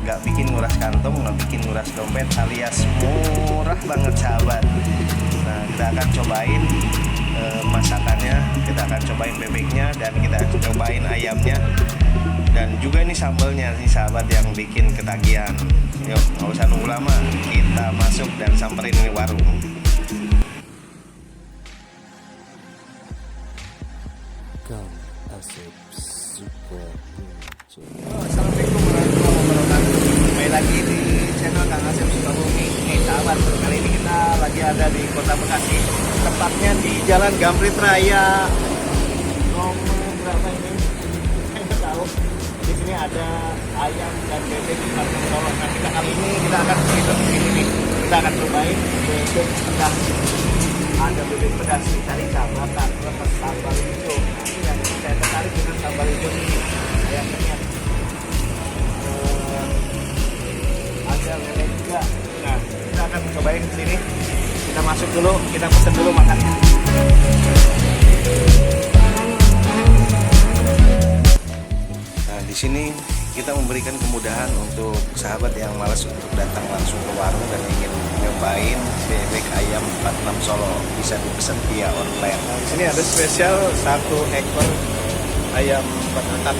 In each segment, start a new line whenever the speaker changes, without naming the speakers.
nggak bikin nguras kantong, nggak bikin nguras dompet, alias murah banget sahabat. Nah, kita akan cobain masakannya, kita akan cobain bebeknya, dan kita akan cobain ayamnya, dan juga ini sambalnya nih sahabat yang bikin ketagihan. Yuk, nggak usah nunggu lama, kita masuk dan samperin ini warung. Assalamualaikum warahmatullahi wabarakatuh. Kembali lagi di channel Kang Asep Sukabumi. Sahabat, kali ini kita lagi ada di Kota Bekasi, tepatnya di Jalan Gamprit Raya. Nomor berapa ini? Saya nggak tahu. Di sini ada ayam dan bebek di Kampung Solo. Nah, kita kali ini kita akan sini nih. Kita akan cobain bebek pedas. Ada bebek pedas dicari sambal lepas sambal hijau. Nah, ini yang saya tertarik dengan sambal hijau ini. Ayamnya ada lele juga. Nah, kita akan cobain di sini. Kita masuk dulu, kita pesen dulu makannya. Nah, di sini kita memberikan kemudahan untuk sahabat yang malas untuk datang langsung ke warung dan ingin nyobain bebek ayam 46 Solo, bisa dipesan via online. Nah, di sini ada spesial 1 ekor ayam batatan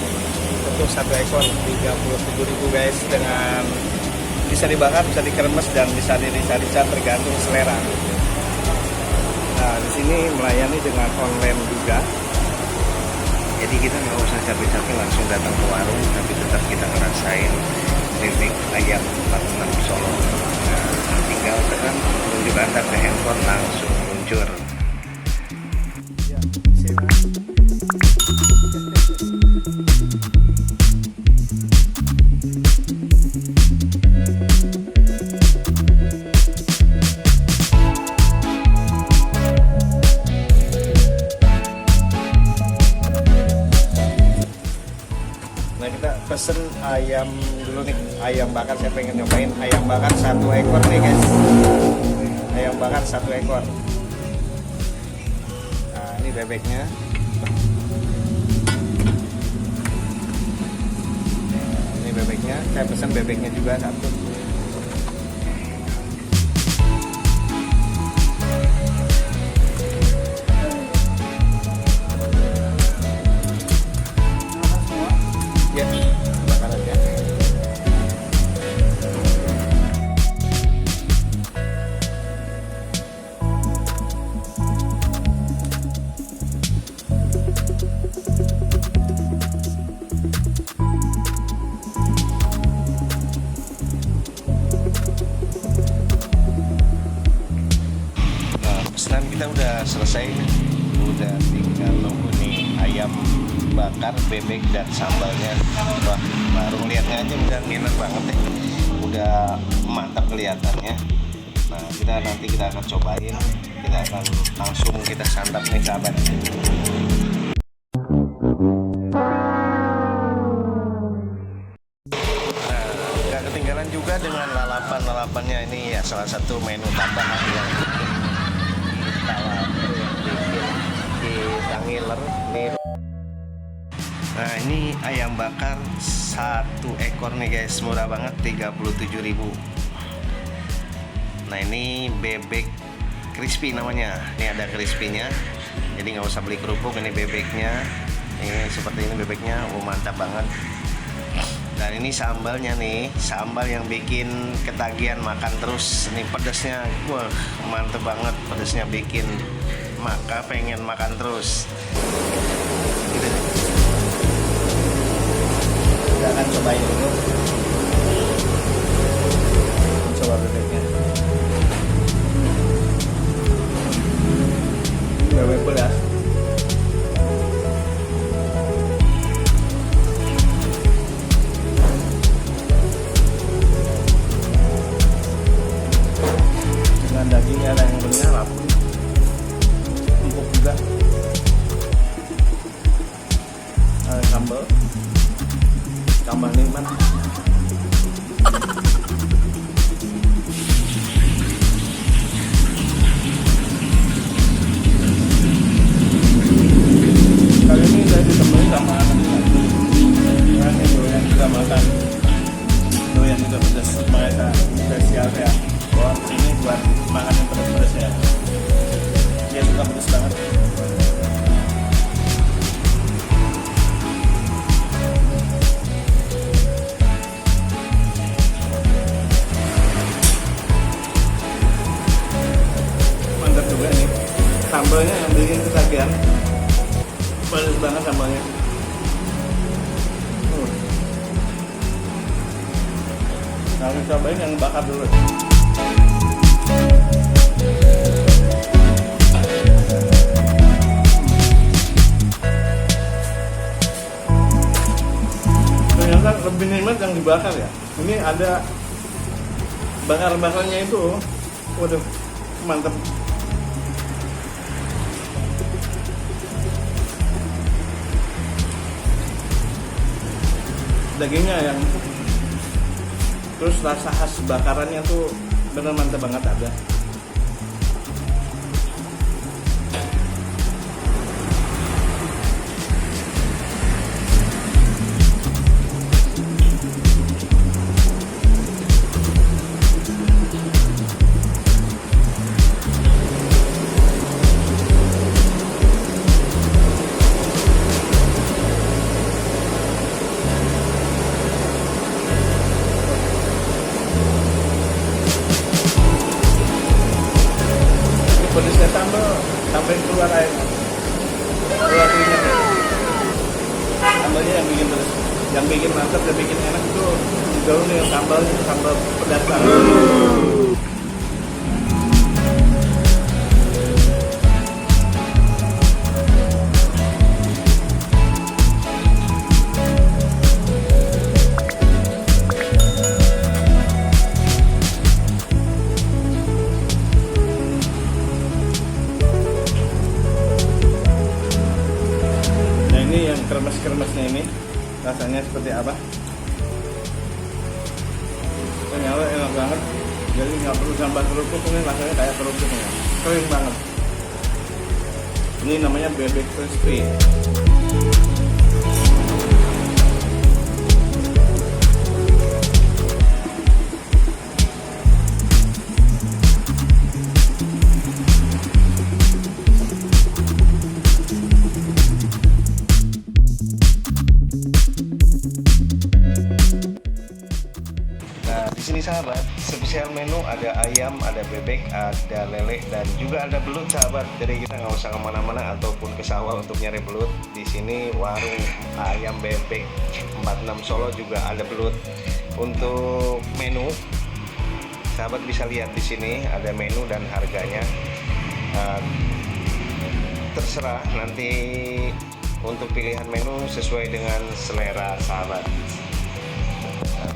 untuk 1 ekor 37.000 guys, dengan bisa dibakar, bisa dikeremes, dan bisa dirica-rica tergantung selera. Nah, di sini melayani dengan online juga. Jadi kita nggak usah capek-capek langsung datang ke warung, tapi tetap kita ngerasain bebek ayam 46 Solo. Nah, tinggal tekan tunjuk antar ke handphone, langsung muncul. Nah, kita pesen ayam dulu nih, ayam bakar. Saya pengen nyobain ayam bakar 1 ekor nih guys. Ayam bakar 1 ekor. Nah, ini bebeknya. Nah, ini bebeknya, saya pesen bebeknya juga 1. Pesanan kita udah selesai, udah tinggal nunggu nih ayam bakar, bebek, dan sambalnya. Wah, baru lihatnya aja udah enak banget deh, udah mantap kelihatannya. Nah, nanti kita akan cobain, kita akan langsung kita santap nih sahabat. Nah, gak ketinggalan juga dengan lalapan-lalapannya. Ini ya salah satu menu tambahan yang ngiler nih. Nah, ini ayam bakar 1 ekor nih guys, murah banget 37.000. Nah, ini bebek crispy namanya. Ini ada crispy-nya, jadi nggak usah beli kerupuk. Ini bebeknya, ini seperti ini bebeknya. Mantap banget. Dan ini sambalnya nih, sambal yang bikin ketagihan makan terus. Ini pedasnya, wah mantep banget. Pedasnya bikin maka pengen makan terus. Kita akan cobain dulu. Coba bebeknya. Bebek pedas. Dengan dagingnya ada yang bernyala, empuk juga. Ada sambal, tambah nikmat. Kali ini saya ditemani sama anak-anak. Ini doyan juga makan doyan.
Nah, kita cobain yang bakar dulu. Ternyata lebih nikmat yang dibakar ya. Ini ada bakar-bakarnya itu. Waduh, mantap. Dagingnya yang terus rasa khas bakarannya tuh bener mantap banget ada. Pedasnya sambal sampai keluar airnya, keluar minyaknya. Sambalnya yang bikin pedas, yang bikin mantap dan bikin enak itu jauh nih sambalnya, sambal pedas banget. Kremes-kremesnya ini rasanya seperti apa? Ternyata enak banget. Jadi nggak perlu sambal kerupuk, ini rasanya kayak kerupuknya, kering banget. Ini namanya bebek crispy.
Di sini sahabat, spesial menu ada ayam, ada bebek, ada lele, dan juga ada belut sahabat. Jadi kita nggak usah kemana-mana ataupun ke sawah untuk nyari belut. Di sini warung ayam bebek 46 Solo juga ada belut. Untuk menu, sahabat bisa lihat di sini ada menu dan harganya. Terserah nanti untuk pilihan menu sesuai dengan selera sahabat.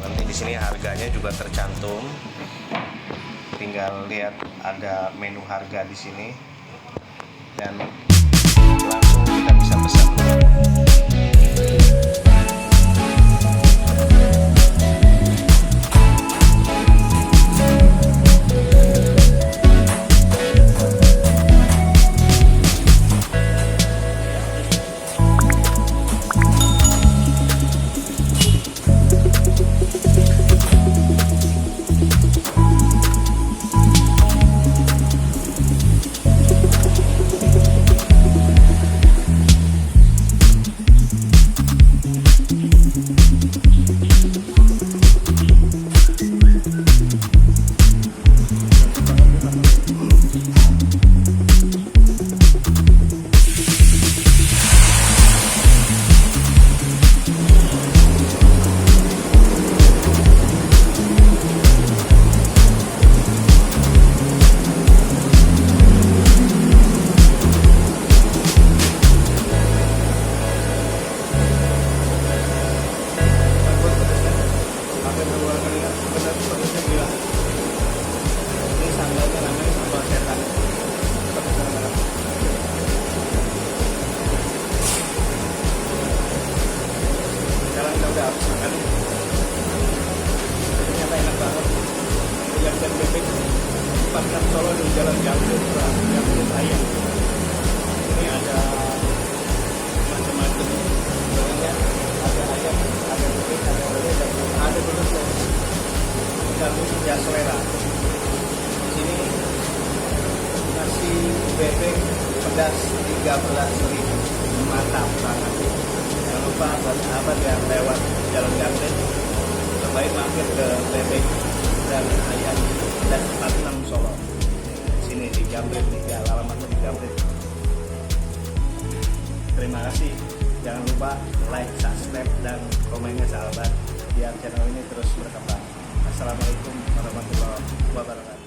Nanti di sini harganya juga tercantum. Tinggal lihat ada menu harga di sini dan langsung kita bisa pesan. Solo di Jalan Jamret, Jamret Ayam. Ini ada macam-macam barangnya, ada ayam, ada bebek, ada lele, dan ada belut. Tergantung ya selera. Di sini nasi bebek pedas 13.000, mantap banget. Jangan lupa buat sahabat yang lewat Jalan Jamret, cobain mampir ke bebek dan ayam dan 46 Solo. Sini di Jamret, di alamatnya di Jamret. Terima kasih. Jangan lupa like, subscribe, dan komennya sahabat biar channel ini terus berkembang.
Assalamualaikum warahmatullahi wabarakatuh.